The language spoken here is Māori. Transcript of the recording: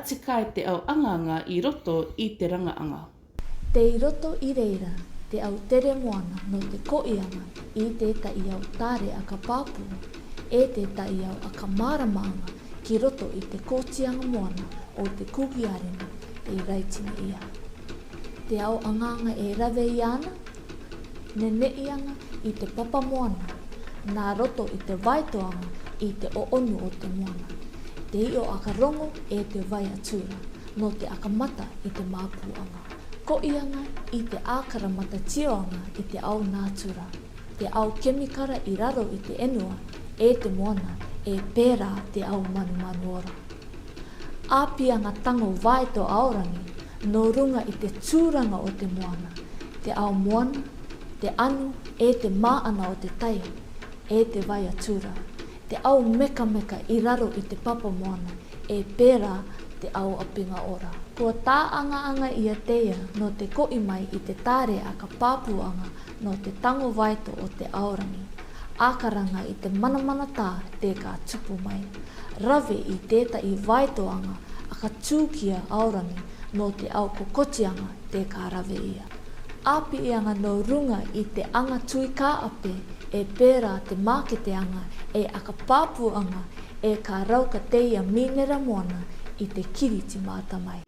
tikai te au ʻangaʻanga I roto I te Rangaʻanga. Te I roto I reira, te au tere Moana no te koʻiʻanga I tētaʻi au tārē ʻakapāpū, tētaʻi au ʻakamāramaʻanga ki roto I te kōtinga Moana o te Kūki ʻAirani e raitiniʻia. Te au ʻangaʻanga raveʻia ana, Neneiʻanga I te papa Moana, nā roto I te vāitoʻanga I te ʻōʻōnu o te Moana. Te I o ʻakarongo te vai atūra, no te ʻakamata I te māpuʻanga. Koʻiʻanga I te ʻākara matatioʻanga I te au nātura. Te au kemikara I raro I te enua te Moana pērā te au manu ora. Āpianga tango vaito ʻaorani no runga I te tūranga o te Moana. Te au Moana, te anu te māana o te tai, te vai atūra. Te au meka I raro I te papa Moana pērā te au apinga ora. Kua tā ʻangaʻanga ia teia no te koʻi mai I te tārē ʻakapāpūanga no te tango vaito o te ʻaorani. ʻākaranga I te manamana tā te ka tupu mai. Rave I tētaʻi vāitoʻanga aka tūkia ʻaorani no te au kokotianga te ka raveʻia. Āpiʻianga no runga I te anga tui ka ape pērā te māketeanga ʻakapāpūanga ka rauka teia minera Moana I te kiriti mātamai.